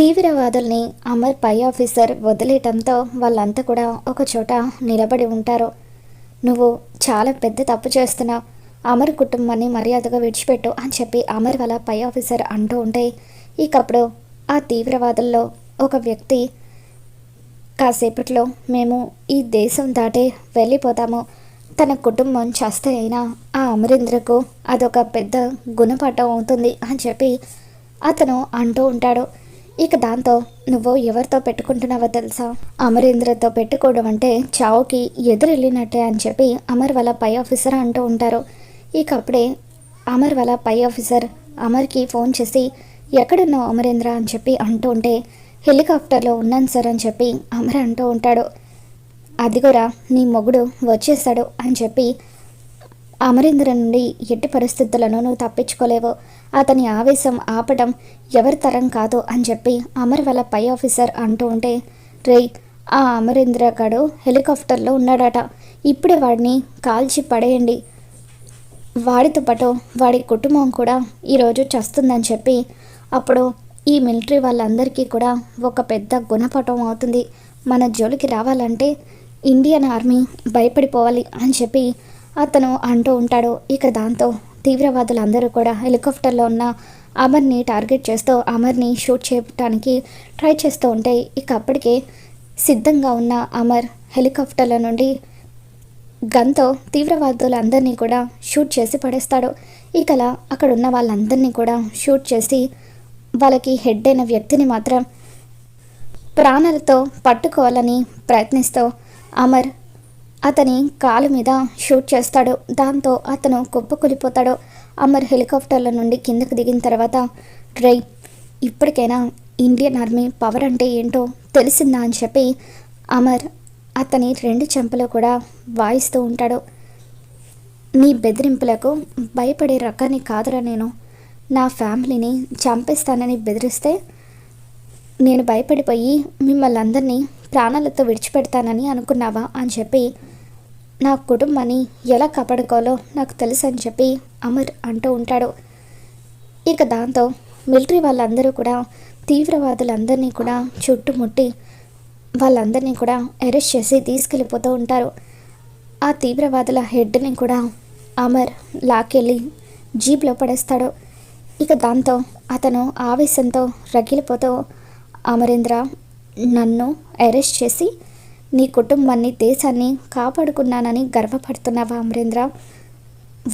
తీవ్రవాదుల్ని అమర్ పై officer వదిలేయటంతో వాళ్ళంతా కూడా ఒక చోట నిలబడి ఉంటారు. నువ్వు చాలా పెద్ద తప్పు చేస్తున్నావు, అమర్ కుటుంబాన్ని మర్యాదగా విడిచిపెట్టు అని చెప్పి అమర్ వాళ్ళ పై ఆఫీసర్ అంటూ ఉంటే, ఇకప్పుడు ఆ తీవ్రవాదుల్లో ఒక వ్యక్తి కాసేపట్లో మేము ఈ దేశం దాటే వెళ్ళిపోతాము, తన కుటుంబం చస్తే అయినా ఆ అమరేంద్రకు అదొక పెద్ద గుణపాఠం అవుతుంది అని చెప్పి అతను అంటూ ఉంటాడు. ఇక దాంతో నువ్వు ఎవరితో పెట్టుకుంటున్నావో తెలుసా, అమరేంద్రతో పెట్టుకోవడం అంటే చావుకి ఎదురెళ్ళినట్టే అని చెప్పి అమర్ వాళ్ళ పై ఆఫీసర్ అంటూ ఉంటారు. ఇక అప్పుడే అమర్ వాళ్ళ పై ఆఫీసర్ అమర్కి ఫోన్ చేసి ఎక్కడున్నావు అమరేంద్ర అని చెప్పి అంటూ ఉంటే, హెలికాప్టర్లో ఉన్నాను సార్ అని చెప్పి అమర్ అంటూ ఉంటాడు. అదిగోరా నీ మొగుడు వచ్చేస్తాడు అని చెప్పి, అమరేంద్ర నుండి ఎట్టి పరిస్థితులను నువ్వు తప్పించుకోలేవు, అతని ఆవేశం ఆపడం ఎవరి తరం కాదు అని చెప్పి అమర్ వాళ్ళ పై ఆఫీసర్ అంటూ ఉంటే, రేయ్ ఆ అమరేంద్ర గాడు హెలికాప్టర్లో ఉన్నాడట, ఇప్పుడే వాడిని కాల్చి పడేయండి, వాడితో పాటు వాడి కుటుంబం కూడా ఈరోజు చస్తుందని చెప్పి, అప్పుడు ఈ మిలిటరీ వాళ్ళందరికీ కూడా ఒక పెద్ద గుణపాఠం అవుతుంది, మన జోలికి రావాలంటే ఇండియన్ ఆర్మీ భయపడిపోవాలి అని చెప్పి అతను అంటూ ఉంటాడు. ఇక దాంతో తీవ్రవాదులందరూ కూడా హెలికాప్టర్లో ఉన్న అమర్ని టార్గెట్ చేస్తూ అమర్ని షూట్ చేయడానికి ట్రై చేస్తూ ఉంటే, ఇక అప్పటికే సిద్ధంగా ఉన్న అమర్ హెలికాప్టర్ల నుండి గన్తో తీవ్రవాదులందరినీ కూడా షూట్ చేసి పడేస్తాడు. ఇకలా అక్కడ ఉన్న వాళ్ళందరినీ కూడా షూట్ చేసి వాళ్ళకి హెడ్ అయిన వ్యక్తిని మాత్రం ప్రాణాలతో పట్టుకోవాలని ప్రయత్నిస్తూ అమర్ అతని కాలు మీద షూట్ చేస్తాడు. దాంతో అతను కుప్పకూలిపోతాడు. అమర్ హెలికాప్టర్ల నుండి కిందకు దిగిన తర్వాత, డ్రై ఇప్పటికైనా ఇండియన్ ఆర్మీ పవర్ అంటే ఏంటో తెలిసిందా అని చెప్పి అమర్ అతని 2 చెంపలు కూడా వాయిస్తూ ఉంటాడు. నీ బెదిరింపులకు భయపడే రకాన్ని కాదురా నేను, నా ఫ్యామిలీని చంపేస్తానని బెదిరిస్తే నేను భయపడిపోయి మిమ్మల్ని అందరినీ ప్రాణాలతో విడిచిపెడతానని అనుకున్నావా అని చెప్పి, నా కుటుంబాన్ని ఎలా కాపాడుకోవాలో నాకు తెలుసు అని చెప్పి అమర్ అంటూ ఉంటాడు. ఇక దాంతో మిలిటరీ వాళ్ళందరూ కూడా తీవ్రవాదులందరినీ కూడా చుట్టుముట్టి వాళ్ళందరినీ కూడా అరెస్ట్ చేసి తీసుకెళ్ళిపోతూ ఉంటారు. ఆ తీవ్రవాదుల హెడ్ని కూడా అమర్ లాక్కెళ్ళి జీప్లో పడేస్తాడు. ఇక దాంతో అతను ఆవేశంతో రగిలిపోతూ, అమరేంద్ర నన్ను అరెస్ట్ చేసి నీ కుటుంబాన్ని దేశాన్ని కాపాడుకున్నానని గర్వపడుతున్నావా అమరేంద్ర,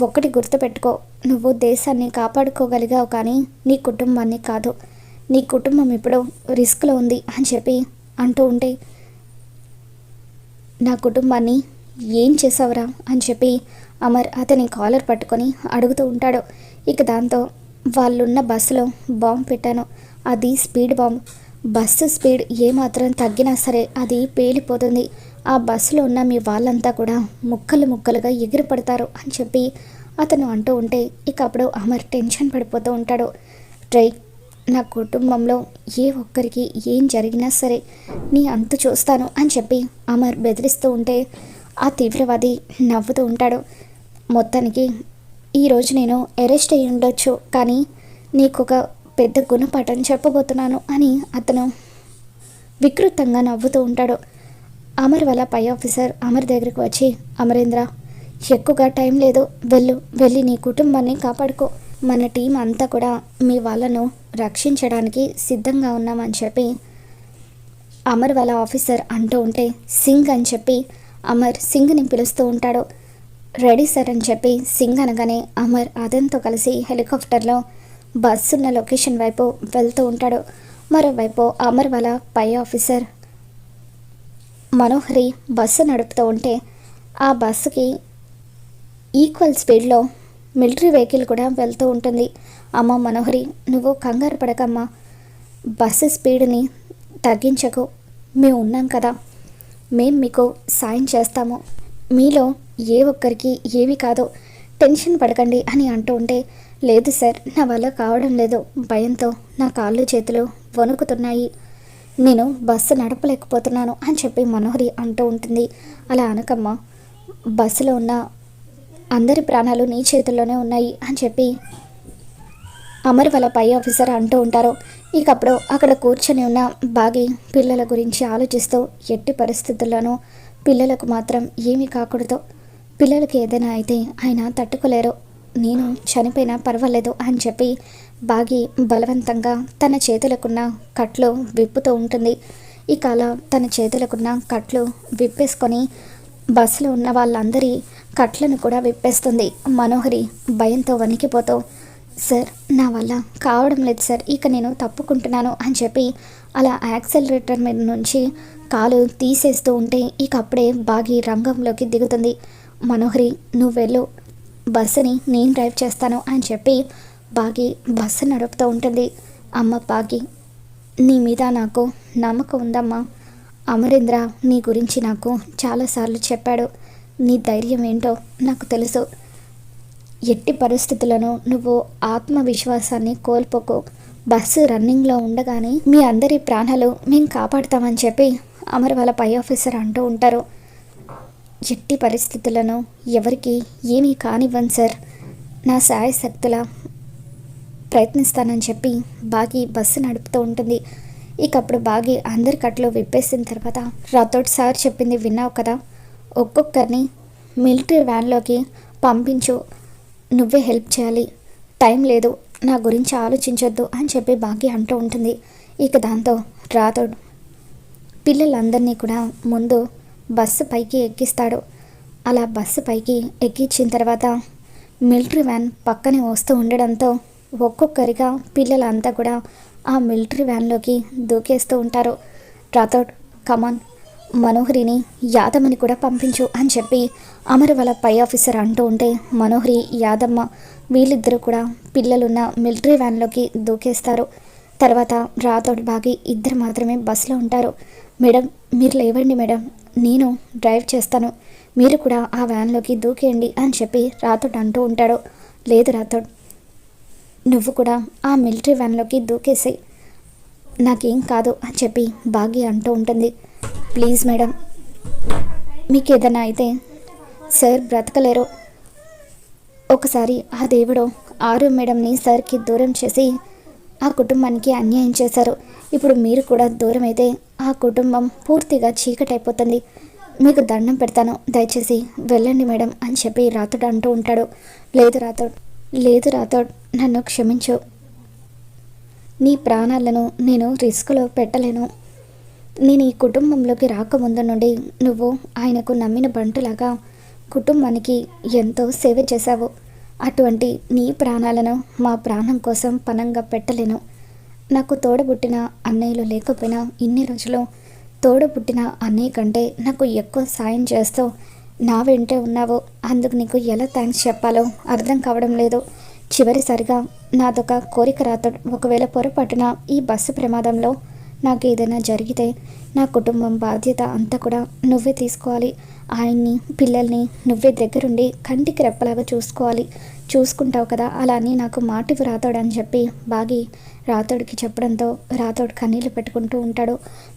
ఒకటి గుర్తుపెట్టుకో, నువ్వు దేశాన్ని కాపాడుకోగలిగావు కానీ నీ కుటుంబాన్ని కాదు, నీ కుటుంబం ఇప్పుడు రిస్క్లో ఉంది అని చెప్పి అంటూ ఉంటే, నా కుటుంబాన్ని ఏం చేసావురా అని చెప్పి అమర్ అతని కాలర్ పట్టుకొని అడుగుతూ ఉంటాడు. ఇక దాంతో వాళ్ళున్న బస్సులో బాంబు పెట్టాను, అది స్పీడ్ బాంబు, బస్సు స్పీడ్ ఏమాత్రం తగ్గినా సరే అది పేలిపోతుంది, ఆ బస్సులో ఉన్న మీ వాళ్ళంతా కూడా ముక్కలు ముక్కలుగా ఎగిరిపడతారు అని చెప్పి అతను అంటూ ఉంటే, ఇక అప్పుడు అమర్ టెన్షన్ పడిపోతూ ఉంటాడు. ట్రై నా కుటుంబంలో ఏ ఒక్కరికి ఏం జరిగినా సరే నీ అంతు చూస్తాను అని చెప్పి అమర్ బెదిరిస్తూ ఉంటే, ఆ తీవ్రవాది నవ్వుతూ ఉంటాడు. మొత్తానికి ఈరోజు నేను అరెస్ట్ అయ్యి ఉండొచ్చు కానీ నీకు ఒక పెద్ద గుణపాఠం చెప్పబోతున్నాను అని అతను వికృతంగా నవ్వుతూ ఉంటాడు. అమర్ వాళ్ళ పై ఆఫీసర్ అమర్ దగ్గరికి వచ్చి, అమరేంద్ర ఎక్కువగా టైం లేదు, వెళ్ళి నీ కుటుంబాన్ని కాపాడుకో, మన టీం అంతా కూడా మీ వాళ్ళను రక్షించడానికి సిద్ధంగా ఉన్నామని చెప్పి అమర్ వాళ్ళ ఆఫీసర్ అంటూ ఉంటే, సింగ్ అని చెప్పి అమర్ సింగ్ని పిలుస్తూ ఉంటాడు. రెడీ సార్ అని చెప్పి సింగ్ అనగానే అమర్ అతనితో కలిసి హెలికాప్టర్లో బస్సున్న లొకేషన్ వైపు వెళ్తూ ఉంటాడు. మరోవైపు అమర్ వాళ్ళ పై ఆఫీసర్ మనోహరి బస్సు నడుపుతూ ఉంటే, ఆ బస్సుకి ఈక్వల్ స్పీడ్లో మిలిటరీ వెహికల్ కూడా వెళ్తూ ఉంటుంది. అమ్మ మనోహరి నువ్వు కంగారు పడకమ్మా, బస్సు స్పీడ్ని తగ్గించకు, మేము ఉన్నాం కదా, మేం మీకు సాయం చేస్తాము, మీలో ఏ ఒక్కరికి ఏమీ కాదు, టెన్షన్ పడకండి అని అంటూ ఉంటే, లేదు సార్ నా వల్ల కావడం లేదు, భయంతో నా కాళ్ళు చేతులు వణుకుతున్నాయి, నేను బస్సు నడపలేకపోతున్నాను అని చెప్పి మనోహరి అంటూ ఉంటుంది. అలా అనకమ్మా, బస్సులో ఉన్న అందరి ప్రాణాలు నీ చేతుల్లోనే ఉన్నాయి అని చెప్పి అమర్ వాళ్ళ పై ఆఫీసర్ అంటూ ఉంటారు. ఇకప్పుడు అక్కడ కూర్చొని ఉన్న బాగి పిల్లల గురించి ఆలోచిస్తూ ఎట్టి పరిస్థితుల్లోనూ పిల్లలకు మాత్రం ఏమీ కాకూడదు, పిల్లలకి ఏదైనా అయితే ఆయన తట్టుకోలేరు, నేను చనిపోయినా పర్వాలేదు అని చెప్పి బాగి బలవంతంగా తన చేతులకున్న కట్లు విప్పుతూ ఉంటుంది. ఇక అలా తన చేతులకున్న కట్లు విప్పేసుకొని బస్సులో ఉన్న వాళ్ళందరి కట్లను కూడా విప్పేస్తుంది. మనోహరి భయంతో వణికిపోతూ, సార్ నా వల్ల కావడం లేదు సార్, ఇక నేను తప్పుకుంటున్నాను అని చెప్పి అలా యాక్సెలరేటర్ మీద నుంచి కాలు తీసేస్తూ ఉంటే ఇక అప్పుడే బాగి రంగంలోకి దిగుతుంది. మనోహరి నువ్వు వెళ్ళు, బస్సుని నేను డ్రైవ్ చేస్తాను అని చెప్పి బాగి బస్సు నడుపుతూ ఉంటుంది. అమ్మ బాగి, నీ మీద నాకు నమ్మకం ఉందమ్మా, అమరేంద్ర నీ గురించి నాకు చాలాసార్లు చెప్పాడు, నీ ధైర్యం ఏంటో నాకు తెలుసు, ఎట్టి పరిస్థితులను నువ్వు ఆత్మవిశ్వాసాన్ని కోల్పోకు, బస్సు రన్నింగ్లో ఉండగానే మీ అందరి ప్రాణాలు మేము కాపాడుతామని చెప్పి అమర్ వాళ్ళ పై ఆఫీసర్ అంటూ ఉంటారు. ఎట్టి పరిస్థితులను ఎవరికి ఏమీ కానివ్వను సార్, నా శాయశక్తుల ప్రయత్నిస్తానని చెప్పి బాగి బస్సు నడుపుతూ ఉంటుంది. ఇక అప్పుడు బాగి అందరి కట్లు విప్పేసిన తర్వాత, రాథోడ్ సార్ చెప్పింది విన్నావు కదా, ఒక్కొక్కరిని మిలిటరీ వ్యాన్లోకి పంపించు, నువ్వే హెల్ప్ చేయాలి, టైం లేదు, నా గురించి ఆలోచించొద్దు అని చెప్పి బాగి అంటూ ఉంటుంది. ఇక దాంతో రాథోడ్ పిల్లలందరినీ కూడా ముందు బస్సు పైకి ఎక్కిస్తాడు. అలా బస్సు పైకి ఎక్కించిన తర్వాత మిలిటరీ వ్యాన్ పక్కనే వస్తూ ఉండడంతో ఒక్కొక్కరిగా పిల్లలంతా కూడా ఆ మిలిటరీ వ్యాన్లోకి దూకేస్తూ ఉంటారు. రాథోడ్ కమాన్, మనోహరిని యాదమ్మని కూడా పంపించు అని చెప్పి అమర్ వాళ్ళ పై ఆఫీసర్ అంటూ ఉంటే మనోహరి యాదమ్మ వీళ్ళిద్దరూ కూడా పిల్లలున్న మిలిటరీ వ్యాన్లోకి దూకేస్తారు. తర్వాత రాథోడ్ బాగి ఇద్దరు మాత్రమే బస్సులో ఉంటారు. మేడం మీరు లేవండి మేడం, నేను డ్రైవ్ చేస్తాను, మీరు కూడా ఆ వ్యాన్లోకి దూకేయండి అని చెప్పి రాథోడ్ అంటూ ఉంటాడు. లేదు రాథోడ్, నువ్వు కూడా ఆ మిలిటరీ వ్యాన్లోకి దూకేసి, నాకేం కాదు అని చెప్పి బాగి అంటూ ఉంటుంది. ప్లీజ్ మేడం, మీకు ఏదైనా అయితే సార్ బ్రతకలేరు, ఒకసారి ఆ దేవుడు ఆరు మేడంని సార్కి దూరం చేసి ఆ కుటుంబానికి అన్యాయం చేశారు, ఇప్పుడు మీరు కూడా దూరం అయితే ఆ కుటుంబం పూర్తిగా చీకటైపోతుంది, మీకు దండం పెడతాను, దయచేసి వెళ్ళండి మేడం అని చెప్పి రాథోడ్ అంటూ ఉంటాడు. లేదు రాథోడ్, లేదు రాథోడ్, నన్ను క్షమించు, నీ ప్రాణాలను నేను రిస్క్లో పెట్టలేను, నేను ఈ కుటుంబంలోకి రాకముందు నుండి నువ్వు ఆయనకు నమ్మిన బంటులాగా కుటుంబానికి ఎంతో సేవ చేశావు, అటువంటి నీ ప్రాణాలను మా ప్రాణం కోసం పణంగా పెట్టలేను, నాకు తోడబుట్టిన అన్నయ్యలు లేకపోయినా ఇన్ని రోజులు తోడబుట్టిన అన్నయ్య కంటే నాకు ఎక్కువ సాయం చేస్తూ నా వెంటే ఉన్నావు, అందుకు నీకు ఎలా థ్యాంక్స్ చెప్పాలో అర్థం కావడం లేదు, చివరిసారిగా నాదొక కోరిక రాథోడ్, ఒకవేళ పొరపాటున ఈ బస్సు ప్రమాదంలో నాకు ఏదైనా జరిగితే నా కుటుంబం బాధ్యత అంతా కూడా నువ్వే తీసుకోవాలి, ఆయన్ని పిల్లల్ని నువ్వే దగ్గరుండి కంటికి రెప్పలాగా చూసుకోవాలి, చూసుకుంటావు కదా, అలా అని నాకు మాటివి రాథోడ్ అని చెప్పి బాగి రాథోడ్కి చెప్పడంతో రాథోడ్ కన్నీళ్ళు పెట్టుకుంటూ ఉంటాడు.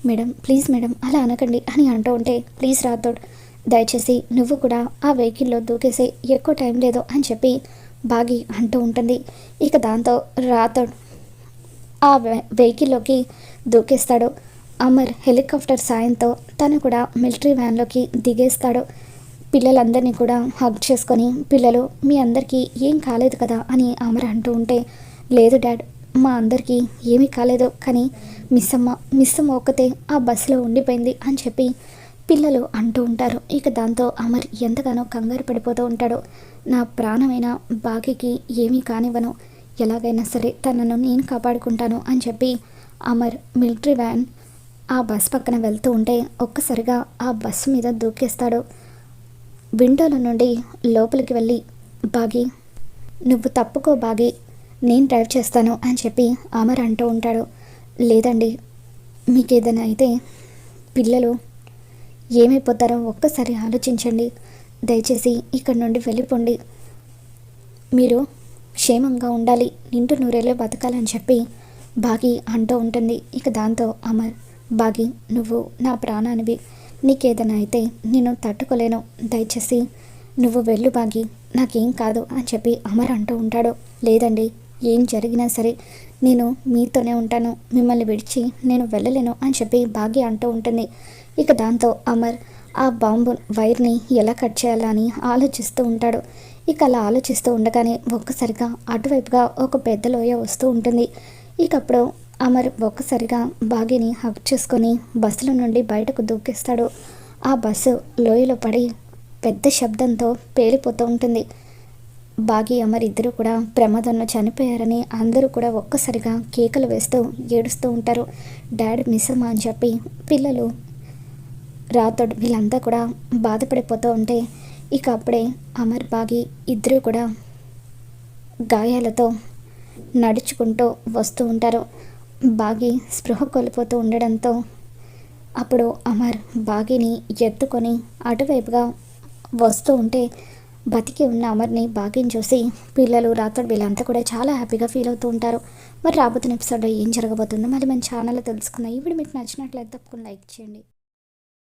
మేడం ప్లీజ్ మేడం అలా అనకండి అని అంటూ ఉంటే, ప్లీజ్ రాథోడ్ దయచేసి నువ్వు కూడా ఆ వెహికల్లో దూకేసే, ఎక్కువ టైం లేదు అని చెప్పి బాగి అంటూ ఉంటుంది. ఇక దాంతో రాథోడ్ ఆ వెహికల్లోకి దూకేస్తాడు. అమర్ హెలికాప్టర్ సాయంతో తను కూడా మిలిటరీ వ్యాన్లోకి దిగేస్తాడు. పిల్లలందరినీ కూడా హగ్ చేసుకొని, పిల్లలు మీ అందరికీ ఏం కాలేదు కదా అని అమర్ అంటూ ఉంటే, లేదు డాడ్ మా అందరికీ ఏమీ కాలేదు, కానీ మిస్సమ్మ ఒక్కతే ఆ బస్సులో ఉండిపోయింది అని చెప్పి పిల్లలు అంటూ ఉంటారు. ఇక దాంతో అమర్ ఎంతగానో కంగారు పడిపోతూ ఉంటాడు. నా ప్రాణమైన బాగికి ఏమీ కానివ్వను, ఎలాగైనా సరే తనను నేను కాపాడుకుంటాను అని చెప్పి అమర్ మిలిటరీ వ్యాన్ ఆ బస్ పక్కన వెళ్తూ ఉంటే ఒక్కసారిగా ఆ బస్సు మీద దూకేస్తాడు. విండోల నుండి లోపలికి వెళ్ళి, బాగి నువ్వు తప్పుకో బాగి, నేను డ్రైవ్ చేస్తాను అని చెప్పి అమర్ అంటూ ఉంటాడు. లేదండి, మీకు ఏదైనా అయితే పిల్లలు ఏమైపోతారో ఒక్కసారి ఆలోచించండి, దయచేసి ఇక్కడ నుండి వెళ్ళిపోండి, మీరు క్షేమంగా ఉండాలి, నిండు నూరేళ్ళు బతకాలని చెప్పి బాగి అంటూ ఉంటుంది. ఇక దాంతో అమర్, బాగి నువ్వు నా ప్రాణానివి, నీకేదైనా అయితే నేను తట్టుకోలేను, దయచేసి నువ్వు వెళ్ళు బాగి, నాకేం కాదు అని చెప్పి అమర్ అంటూ ఉంటాడు. లేదండి ఏం జరిగినా సరే నేను మీతోనే ఉంటాను, మిమ్మల్ని విడిచి నేను వెళ్ళలేను అని చెప్పి భాగ్య అంటూ ఉంటుంది. ఇక దాంతో అమర్ ఆ బాంబు వైర్ని ఎలా కట్ చేయాలా అని ఆలోచిస్తూ ఉంటాడు. ఇక అలా ఆలోచిస్తూ ఉండగానే ఒక్కసారిగా అటువైపుగా ఒక పెద్ద లోయ వస్తూ ఉంటుంది. ఇక అప్పుడు అమర్ ఒక్కసారిగా భాగ్యని హక్ చేసుకొని బస్సులో నుండి బయటకు దూకేస్తాడు. ఆ బస్సు లోయలో పడి పెద్ద శబ్దంతో పేలిపోతూ ఉంటుంది. బాగి అమర్ ఇద్దరు కూడా ప్రమాదంలో చనిపోయారని అందరూ కూడా ఒక్కసారిగా కేకలు వేస్తూ ఏడుస్తూ ఉంటారు. డాడీ మిస్సమ్మా అని చెప్పి పిల్లలు రాతోడు వీళ్ళంతా కూడా బాధపడిపోతూ ఉంటే ఇక అప్పుడే అమర్ బాగి ఇద్దరు కూడా గాయాలతో నడుచుకుంటూ వస్తూ ఉంటారు. బాగి స్పృహ కోల్పోతూ ఉండడంతో అప్పుడు అమర్ బాగిని ఎత్తుకొని అటువైపుగా వస్తూ ఉంటే బతికి ఉన్న అమర్ని బాగిని చూసి పిల్లలు రాతోడు వీళ్ళంతా కూడా చాలా హ్యాపీగా ఫీల్ అవుతూ ఉంటారు. మరి రాబోతున్న ఎపిసోడ్లో ఏం జరగబోతుందో మరి మన ఛానల్లో తెలుసుకుందాం. ఈ వీడియో మీకు నచ్చినట్లయితే తప్పకుండా లైక్ చేయండి.